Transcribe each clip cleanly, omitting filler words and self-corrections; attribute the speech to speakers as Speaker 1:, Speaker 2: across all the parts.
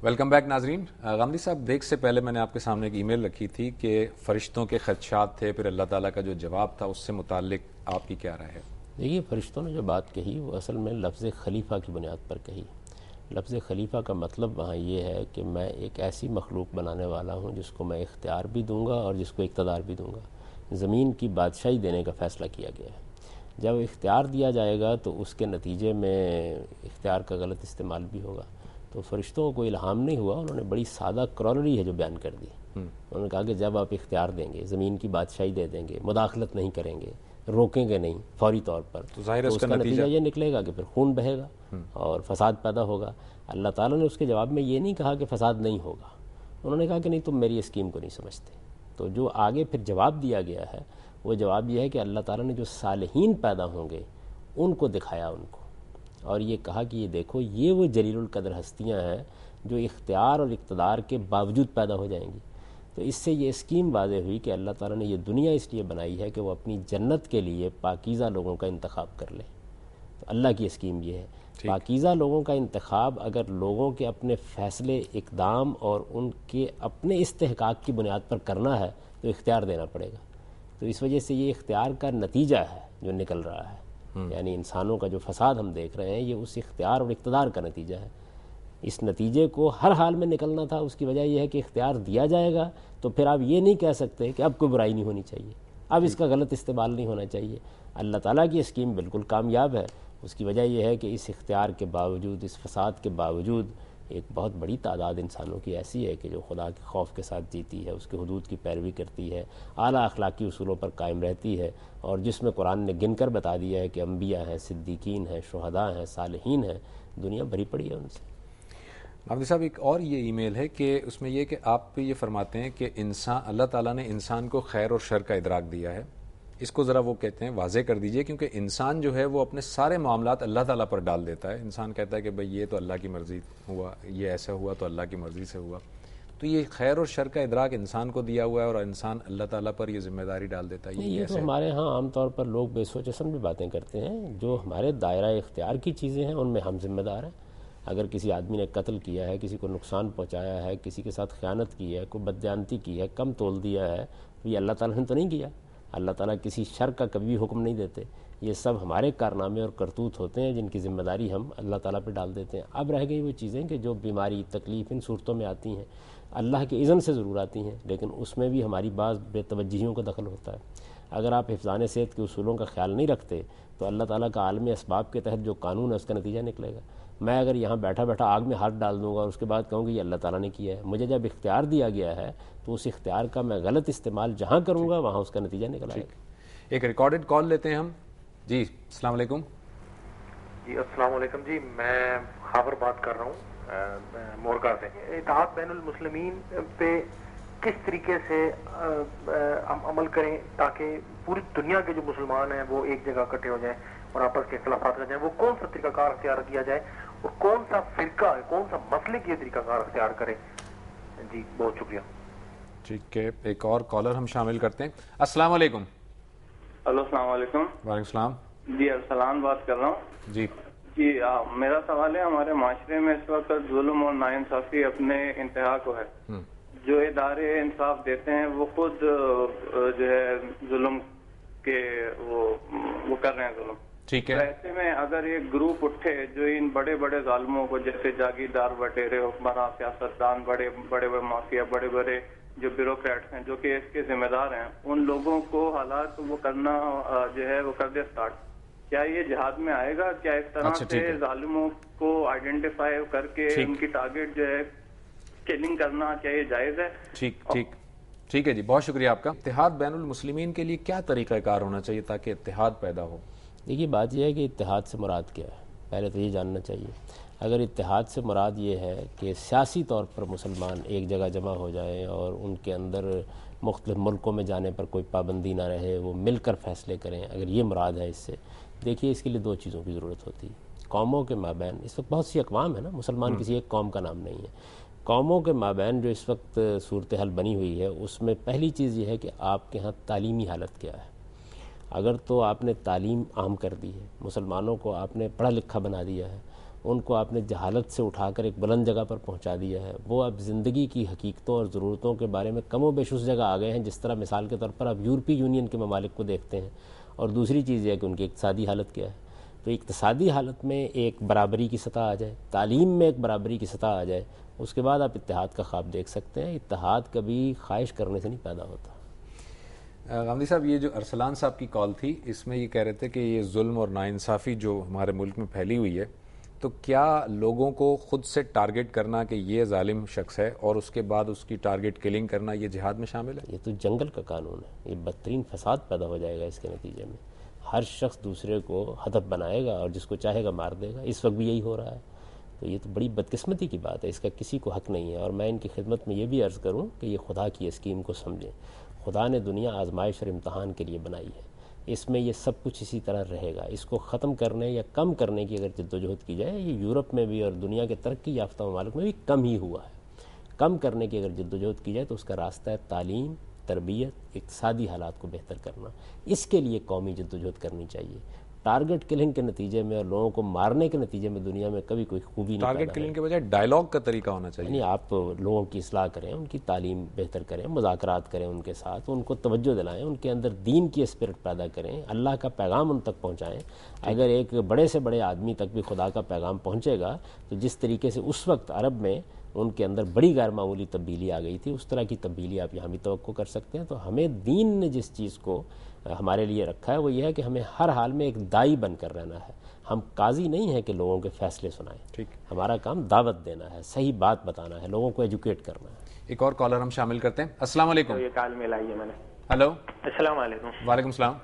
Speaker 1: Welcome back ناظرین. غامدی صاحب، break سے پہلے میں نے آپ کے سامنے ایک ای میل رکھی تھی کہ فرشتوں کے خدشات تھے، پھر اللہ تعالیٰ کا جو جواب تھا اس سے متعلق آپ کی کیا رائے ہے؟
Speaker 2: دیکھیے، فرشتوں نے جو بات کہی وہ اصل میں لفظ خلیفہ کی بنیاد پر کہی. لفظ خلیفہ کا مطلب وہاں یہ ہے کہ میں ایک ایسی مخلوق بنانے والا ہوں جس کو میں اختیار بھی دوں گا اور جس کو اقتدار بھی دوں گا. زمین کی بادشاہی دینے کا فیصلہ کیا گیا ہے. جب اختیار دیا جائے گا تو اس کے نتیجے میں اختیار کا غلط استعمال بھی ہوگا. تو فرشتوں کو کوئی الہام نہیں ہوا، انہوں نے بڑی سادہ کرولری ہے جو بیان کر دی. انہوں نے کہا کہ جب آپ اختیار دیں گے، زمین کی بادشاہی دے دیں گے، مداخلت نہیں کریں گے، روکیں گے نہیں فوری طور پر، تو اس کا نتیجہ یہ نکلے گا کہ پھر خون بہے گا اور فساد پیدا ہوگا. اللہ تعالیٰ نے اس کے جواب میں یہ نہیں کہا کہ فساد نہیں ہوگا، انہوں نے کہا کہ نہیں، تم میری اسکیم کو نہیں سمجھتے. تو جو آگے پھر جواب دیا گیا ہے وہ جواب یہ ہے کہ اللہ تعالیٰ نے جو صالحین پیدا ہوں گے ان کو دکھایا ان کو، اور یہ کہا کہ یہ دیکھو، یہ وہ جلیل القدر ہستیاں ہیں جو اختیار اور اقتدار کے باوجود پیدا ہو جائیں گی. تو اس سے یہ اسکیم واضح ہوئی کہ اللہ تعالیٰ نے یہ دنیا اس لیے بنائی ہے کہ وہ اپنی جنت کے لیے پاکیزہ لوگوں کا انتخاب کر لے. تو اللہ کی اسکیم یہ ہے. پاکیزہ لوگوں کا انتخاب اگر لوگوں کے اپنے فیصلے، اقدام اور ان کے اپنے استحقاق کی بنیاد پر کرنا ہے تو اختیار دینا پڑے گا. تو اس وجہ سے یہ اختیار کا نتیجہ ہے جو نکل رہا ہے. یعنی انسانوں کا جو فساد ہم دیکھ رہے ہیں یہ اس اختیار اور اقتدار کا نتیجہ ہے. اس نتیجے کو ہر حال میں نکلنا تھا. اس کی وجہ یہ ہے کہ اختیار دیا جائے گا تو پھر آپ یہ نہیں کہہ سکتے کہ اب کوئی برائی نہیں ہونی چاہیے، اب اس کا غلط استعمال نہیں ہونا چاہیے. اللہ تعالیٰ کی اسکیم بالکل کامیاب ہے. اس کی وجہ یہ ہے کہ اس اختیار کے باوجود، اس فساد کے باوجود، ایک بہت بڑی تعداد انسانوں کی ایسی ہے کہ جو خدا کے خوف کے ساتھ جیتی ہے، اس کے حدود کی پیروی کرتی ہے، اعلیٰ اخلاقی اصولوں پر قائم رہتی ہے، اور جس میں قرآن نے گن کر بتا دیا ہے کہ انبیاء ہیں، صدیقین ہیں، شہداء ہیں، صالحین ہیں. دنیا بھری پڑی ہے ان سے.
Speaker 1: غامدی صاحب، ایک اور یہ ای میل ہے کہ اس میں یہ کہ آپ یہ فرماتے ہیں کہ اللہ تعالیٰ نے انسان کو خیر اور شر کا ادراک دیا ہے. اس کو ذرا وہ کہتے ہیں واضح کر دیجئے، کیونکہ انسان جو ہے وہ اپنے سارے معاملات اللہ تعالیٰ پر ڈال دیتا ہے. انسان کہتا ہے کہ بھئی یہ تو اللہ کی مرضی ہوا، یہ ایسا ہوا تو اللہ کی مرضی سے ہوا. تو یہ خیر اور شر کا ادراک انسان کو دیا ہوا ہے اور انسان اللہ تعالیٰ پر یہ ذمہ داری ڈال دیتا ہے.
Speaker 2: یہ تو ہمارے ہاں عام طور پر لوگ بے سوچ سمجھ باتیں کرتے ہیں. جو ہمارے دائرہ اختیار کی چیزیں ہیں ان میں ہم ذمہ دار ہیں. اگر کسی آدمی نے قتل کیا ہے، کسی کو نقصان پہنچایا ہے، کسی کے ساتھ خیانت کی ہے، کوئی بددیانتی کی ہے، کم تول دیا ہے، تو یہ اللہ تعالیٰ نے تو نہیں کیا. اللہ تعالیٰ کسی شر کا کبھی بھی حکم نہیں دیتے. یہ سب ہمارے کارنامے اور کرتوت ہوتے ہیں جن کی ذمہ داری ہم اللہ تعالیٰ پہ ڈال دیتے ہیں. اب رہ گئی وہ چیزیں کہ جو بیماری، تکلیف ان صورتوں میں آتی ہیں اللہ کے اذن سے ضرور آتی ہیں، لیکن اس میں بھی ہماری بعض بے توجہیوں کا دخل ہوتا ہے. اگر آپ حفظان صحت کے اصولوں کا خیال نہیں رکھتے تو اللہ تعالیٰ کا عالم اسباب کے تحت جو قانون ہے اس کا نتیجہ نکلے گا. میں اگر یہاں بیٹھا بیٹھا آگ میں ہاتھ ڈال دوں گا اور اس کے بعد کہوں کہ یہ اللہ تعالیٰ نے کیا ہے، مجھے جب اختیار دیا گیا ہے تو اس اختیار کا میں غلط استعمال جہاں کروں گا وہاں اس کا نتیجہ نکل آئے گا.
Speaker 1: ایک ریکارڈڈ کال لیتے ہیں ہم. جی السلام علیکم.
Speaker 3: جی السلام علیکم. جی میں خاور بات کر رہا ہوں مورگا سے. اتحاد بین المسلمین پہ کس طریقے سے ہم عمل کریں تاکہ پوری دنیا کے جو مسلمان ہیں وہ ایک جگہ اکٹھے ہو جائیں اور آپس کے اختلافات کر جائیں؟ وہ کون سا طریقہ کار اختیار کیا جائے اور کون سا فرقہ ہے، کون سا مسلک یہ طریقہ کار اختیار کرے؟ جی بہت شکریہ.
Speaker 1: ٹھیک ہے، ایک اور کالر ہم شامل کرتے ہیں. السلام علیکم.
Speaker 4: ہلو السلام علیکم.
Speaker 1: وعلیکم السلام.
Speaker 4: جی ارسلان بات کر رہا ہوں.
Speaker 1: جی
Speaker 4: میرا سوال ہے، ہمارے معاشرے میں اس وقت ظلم اور ناانصافی اپنے انتہا کو ہے. جو ادارے انصاف دیتے ہیں وہ خود جو ہے ظلم کے وہ کر رہے ہیں ظلم.
Speaker 1: ٹھیک ہے.
Speaker 4: ایسے میں اگر ایک گروپ اٹھے جو ان بڑے بڑے ظالموں کو، جیسے جاگیردار، بٹیرے، حکمراں، سیاستدان، بڑے بڑے مافیا، بڑے بڑے جو بیوروکریٹس ہیں جو کہ اس کے ذمہ دار ہیں، ان لوگوں کو حالات وہ کرنا جو ہے وہ کر دے اسٹارٹ، کیا یہ جہاد میں آئے گا؟ کیا اس طرح سے ظالموں کو آئیڈینٹیفائی کر کے ان کی ٹارگٹ جو ہے کلنگ کرنا، کیا یہ جائز ہے؟
Speaker 1: ٹھیک ہے جی، بہت شکریہ آپ کا. اتحاد بین المسلمین کے لیے کیا طریقہ کار ہونا چاہیے تاکہ اتحاد پیدا ہو؟
Speaker 2: دیکھیے بات یہ ہے کہ اتحاد سے مراد کیا ہے، پہلے تو یہ جاننا چاہیے. اگر اتحاد سے مراد یہ ہے کہ سیاسی طور پر مسلمان ایک جگہ جمع ہو جائیں اور ان کے اندر مختلف ملکوں میں جانے پر کوئی پابندی نہ رہے، وہ مل کر فیصلے کریں، اگر یہ مراد ہے اس سے، دیکھیے اس کے لیے دو چیزوں کی ضرورت ہوتی ہے. قوموں کے مابین، اس وقت بہت سی اقوام ہیں نا، مسلمان کسی ایک قوم کا نام نہیں ہے. قوموں کے مابین جو اس وقت صورتحال بنی ہوئی ہے اس میں پہلی چیز یہ ہے کہ آپ کے ہاں تعلیمی حالت کیا ہے. اگر تو آپ نے تعلیم عام کر دی ہے، مسلمانوں کو آپ نے پڑھا لکھا بنا دیا ہے ان کو آپ نے جہالت سے اٹھا کر ایک بلند جگہ پر پہنچا دیا ہے. وہ اب زندگی کی حقیقتوں اور ضرورتوں کے بارے میں کم و بیش اس جگہ آ گئے ہیں جس طرح مثال کے طور پر آپ یورپی یونین کے ممالک کو دیکھتے ہیں. اور دوسری چیز یہ ہے کہ ان کی اقتصادی حالت کیا ہے. تو اقتصادی حالت میں ایک برابری کی سطح آ جائے, تعلیم میں ایک برابری کی سطح آ جائے, اس کے بعد آپ اتحاد کا خواب دیکھ سکتے ہیں. اتحاد کبھی خواہش کرنے سے نہیں پیدا ہوتا.
Speaker 1: غامدی صاحب, یہ جو ارسلان صاحب کی کال تھی اس میں یہ کہہ رہے تھے کہ یہ ظلم اور ناانصافی جو ہمارے ملک میں پھیلی ہوئی ہے, تو کیا لوگوں کو خود سے ٹارگٹ کرنا کہ یہ ظالم شخص ہے اور اس کے بعد اس کی ٹارگٹ کلنگ کرنا یہ جہاد میں شامل ہے؟
Speaker 2: یہ تو جنگل کا قانون ہے. یہ بدترین فساد پیدا ہو جائے گا اس کے نتیجے میں. ہر شخص دوسرے کو ہدف بنائے گا اور جس کو چاہے گا مار دے گا. اس وقت بھی یہی ہو رہا ہے. تو یہ تو بڑی بدقسمتی کی بات ہے, اس کا کسی کو حق نہیں ہے. اور میں ان کی خدمت میں یہ بھی عرض کروں کہ یہ خدا کی اسکیم کو سمجھیں. خدا نے دنیا آزمائش اور امتحان کے لیے بنائی ہے. اس میں یہ سب کچھ اسی طرح رہے گا. اس کو ختم کرنے یا کم کرنے کی اگر جدوجہد کی جائے, یہ یورپ میں بھی اور دنیا کے ترقی یافتہ ممالک میں بھی کم ہی ہوا ہے. کم کرنے کی اگر جدوجہد کی جائے تو اس کا راستہ ہے تعلیم, تربیت, اقتصادی حالات کو بہتر کرنا. اس کے لیے قومی جدوجہد کرنی چاہیے. ٹارگٹ کلنگ کے نتیجے میں اور لوگوں کو مارنے کے نتیجے میں دنیا میں کبھی کوئی خوبی نہیں.
Speaker 1: ٹارگٹ کلنگ کے بجائے ڈائلاگ کا طریقہ ہونا چاہیے.
Speaker 2: یعنی آپ لوگوں کی اصلاح کریں, ان کی تعلیم بہتر کریں, مذاکرات کریں ان کے ساتھ, ان کو توجہ دلائیں, ان کے اندر دین کی اسپرٹ پیدا کریں, اللہ کا پیغام ان تک پہنچائیں. اگر ایک بڑے سے بڑے آدمی تک بھی خدا کا پیغام پہنچے گا تو جس طریقے سے اس وقت عرب میں ان کے اندر بڑی غیر معمولی تبدیلی آ گئی تھی, اس طرح کی تبدیلی آپ یہاں بھی توقع کر سکتے ہیں. تو ہمیں دین نے جس چیز کو ہمارے لیے رکھا ہے وہ یہ ہے کہ ہمیں ہر حال میں ایک دائی بن کر رہنا ہے. ہم قاضی نہیں ہیں کہ لوگوں کے فیصلے سنائیں.
Speaker 1: ٹھیک,
Speaker 2: ہمارا کام دعوت دینا ہے, صحیح بات بتانا ہے, لوگوں کو ایجوکیٹ کرنا ہے.
Speaker 1: ایک اور کالر ہم شامل کرتے ہیں. السلام علیکم.
Speaker 3: یہ کال ملائی ہے میں نے.
Speaker 1: ہلو,
Speaker 3: السلام علیکم.
Speaker 1: وعلیکم السلام.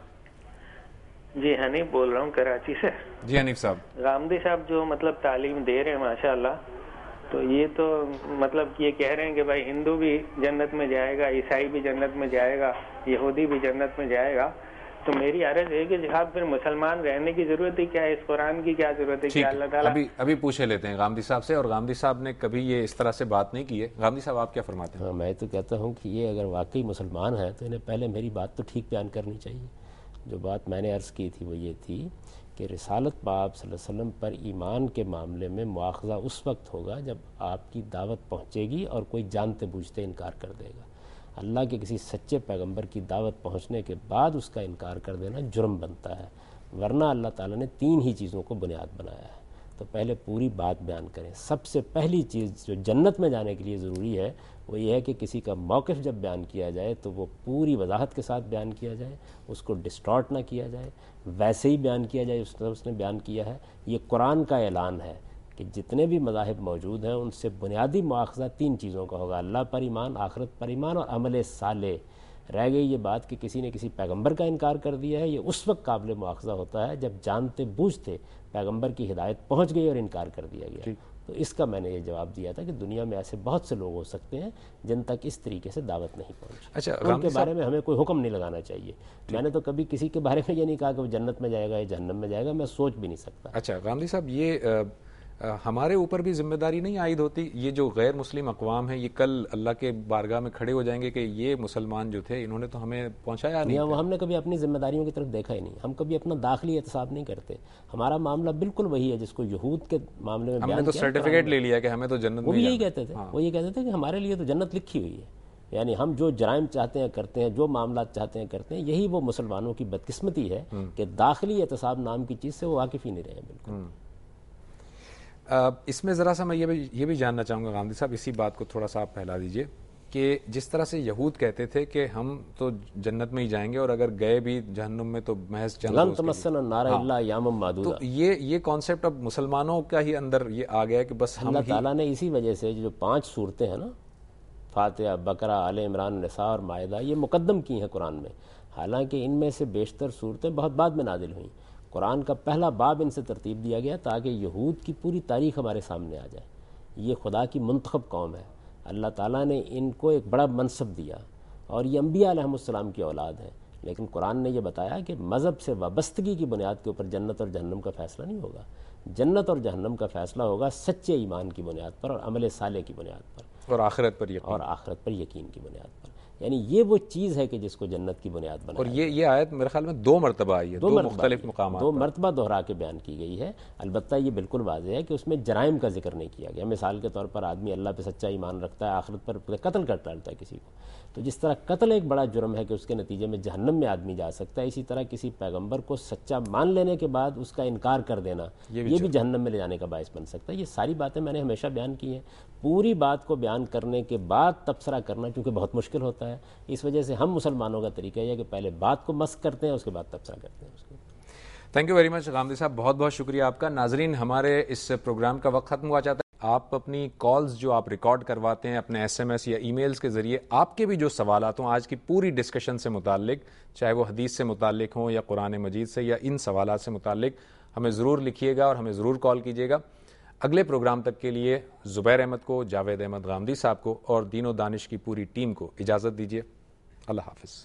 Speaker 3: جی حنیف بول رہا ہوں کراچی سے.
Speaker 1: جی حنیف صاحب.
Speaker 3: غامدی صاحب جو مطلب تعلیم دے رہے ہیں ماشاء اللہ, تو یہ تو مطلب یہ کہہ رہے ہیں کہ بھائی ہندو بھی جنت میں جائے گا, عیسائی بھی جنت میں جائے گا, یہودی بھی جنت میں جائے گا. تو میری عرض ہے کہ جہاں پھر مسلمان رہنے کی ضرورت ہے کیا ہے, اس قرآن کی کیا ضرورت ہے؟ کیا اللہ تعالیٰ
Speaker 1: ابھی پوچھے لیتے ہیں غامدی صاحب سے, اور غامدی صاحب نے کبھی یہ اس طرح سے بات نہیں کی ہے. غامدی صاحب آپ کیا فرماتے ہیں؟
Speaker 2: میں تو کہتا ہوں کہ یہ اگر واقعی مسلمان ہیں تو انہیں پہلے میری بات تو ٹھیک بیان کرنی چاہیے. جو بات میں نے عرض کی تھی وہ یہ تھی کہ رسالت پاک صلی اللہ علیہ وسلم پر ایمان کے معاملے میں مواخذہ اس وقت ہوگا جب آپ کی دعوت پہنچے گی اور کوئی جانتے بوجھتے انکار کر دے گا. اللہ کے کسی سچے پیغمبر کی دعوت پہنچنے کے بعد اس کا انکار کر دینا جرم بنتا ہے. ورنہ اللہ تعالیٰ نے 3 ہی چیزوں کو بنیاد بنایا ہے. تو پہلے پوری بات بیان کریں. سب سے پہلی چیز جو جنت میں جانے کے لیے ضروری ہے وہ یہ ہے کہ کسی کا موقف جب بیان کیا جائے تو وہ پوری وضاحت کے ساتھ بیان کیا جائے, اس کو ڈسٹارٹ نہ کیا جائے, ویسے ہی بیان کیا جائے اس طرح اس نے بیان کیا ہے. یہ قرآن کا اعلان ہے کہ جتنے بھی مذاہب موجود ہیں ان سے بنیادی مواخذہ 3 چیزوں کا ہوگا, اللہ پر ایمان, آخرت پر ایمان اور عمل صالح. رہ گئی یہ بات کہ کسی نے کسی پیغمبر کا انکار کر دیا ہے, یہ اس وقت قابل مواخذہ ہوتا ہے جب جانتے بوجھتے پیغمبر کی ہدایت پہنچ گئی اور انکار کر دیا گیا. تو اس کا میں نے یہ جواب دیا تھا کہ دنیا میں ایسے بہت سے لوگ ہو سکتے ہیں جن تک اس طریقے سے دعوت نہیں پہنچی.
Speaker 1: اچھا,
Speaker 2: ان کے بارے میں ہمیں کوئی حکم نہیں لگانا چاہیے. میں نے تو کبھی کسی کے بارے میں یہ نہیں کہا کہ وہ جنت میں جائے گا یا جہنم میں جائے گا, میں سوچ بھی نہیں سکتا.
Speaker 1: اچھا غامدی صاحب, یہ ہمارے اوپر بھی ذمہ داری نہیں عائد ہوتی؟ یہ جو غیر مسلم اقوام ہیں یہ کل اللہ کے بارگاہ میں کھڑے ہو جائیں گے کہ یہ مسلمان جو تھے انہوں نے تو ہمیں پہنچایا نہیں.
Speaker 2: وہ ہم نے کبھی اپنی ذمہ داریوں کی طرف دیکھا ہی نہیں. ہم کبھی اپنا داخلی احتساب نہیں کرتے. ہمارا معاملہ بالکل وہی ہے جس کو یہود کے معاملے میں
Speaker 1: ہم نے تو سرٹیفکیٹ لے لیا کہ ہمیں تو جنت میں.
Speaker 2: وہ بھی یہی کہتے تھے, وہ یہ کہتے تھے کہ ہمارے لیے تو جنت لکھی ہوئی ہے. یعنی ہم جو جرائم چاہتے ہیں کرتے ہیں, جو معاملات چاہتے ہیں کرتے ہیں. یہی وہ مسلمانوں کی بدقسمتی ہے کہ داخلی احتساب نام کی چیز سے وہ واقف ہی نہیں رہے بالکل.
Speaker 1: اس میں ذرا سا میں یہ بھی جاننا چاہوں گا غامدی صاحب, اسی بات کو تھوڑا سا آپ پھیلا دیجئے کہ جس طرح سے یہود کہتے تھے کہ ہم تو جنت میں ہی جائیں گے اور اگر گئے بھی جہنم میں تو محض
Speaker 2: لن تمسنا النار الا ایاما معدودہ.
Speaker 1: تو یہ کانسیپٹ اب مسلمانوں کا ہی اندر یہ آ گیا کہ بس ہم
Speaker 2: اللہ تعالیٰ نے اسی وجہ سے جو 5 صورتیں ہیں نا, فاتحہ, بقرہ, آل عمران, نساء اور مائدہ, یہ مقدم کی ہیں قرآن میں. حالانکہ ان میں سے بیشتر صورتیں بہت بعد میں نازل ہوئیں. قرآن کا پہلا باب ان سے ترتیب دیا گیا تاکہ یہود کی پوری تاریخ ہمارے سامنے آ جائے. یہ خدا کی منتخب قوم ہے. اللہ تعالیٰ نے ان کو ایک بڑا منصب دیا اور یہ انبیاء علیہ السلام کی اولاد ہیں. لیکن قرآن نے یہ بتایا کہ مذہب سے وابستگی کی بنیاد کے اوپر جنت اور جہنم کا فیصلہ نہیں ہوگا. جنت اور جہنم کا فیصلہ ہوگا سچے ایمان کی بنیاد پر اور عمل صالح کی بنیاد پر
Speaker 1: اور آخرت پر یقین
Speaker 2: کی بنیاد پر. یعنی یہ وہ چیز ہے کہ جس کو جنت کی بنیاد بنا.
Speaker 1: اور یہ آیت میرے خیال میں 2 مرتبہ آئی ہے, 2 مختلف مقامات,
Speaker 2: 2 مرتبہ دہرا کے بیان کی گئی ہے. البتہ یہ بالکل واضح ہے کہ اس میں جرائم کا ذکر نہیں کیا گیا. مثال کے طور پر آدمی اللہ پہ سچا ایمان رکھتا ہے, آخرت پر قتل کر ڈالتا ہے کسی کو, تو جس طرح قتل ایک بڑا جرم ہے کہ اس کے نتیجے میں جہنم میں آدمی جا سکتا ہے, اسی طرح کسی پیغمبر کو سچا مان لینے کے بعد اس کا انکار کر دینا یہ بھی جہنم میں لے جانے کا باعث بن سکتا ہے. یہ ساری باتیں میں نے ہمیشہ بیان کی ہیں. پوری بات کو بیان کرنے کے بعد تبصرہ کرنا چونکہ بہت مشکل ہوتا ہے, اس وجہ سے ہم مسلمانوں کا طریقہ یہ ہے کہ پہلے بات کو مسخ کرتے ہیں, اس کے بعد تبصرہ کرتے ہیں اس کو.
Speaker 1: Thank you very much Ghamidi صاحب, بہت بہت شکریہ آپ کا. ناظرین, ہمارے اس پروگرام کا وقت ختم ہوا چاہتا ہے. آپ اپنی کالز جو آپ ریکارڈ کرواتے ہیں اپنے SMS یا ای میلز کے ذریعے, آپ کے بھی جو سوالات ہوں آج کی پوری ڈسکشن سے متعلق, چاہے وہ حدیث سے متعلق ہوں یا قرآن مجید سے یا ان سوالات سے متعلق, ہمیں ضرور لکھیے گا اور ہمیں ضرور کال کیجیے گا. اگلے پروگرام تک کے لیے زبیر احمد کو, جاوید احمد غامدی صاحب کو اور دین و دانش کی پوری ٹیم کو اجازت دیجیے. اللہ حافظ.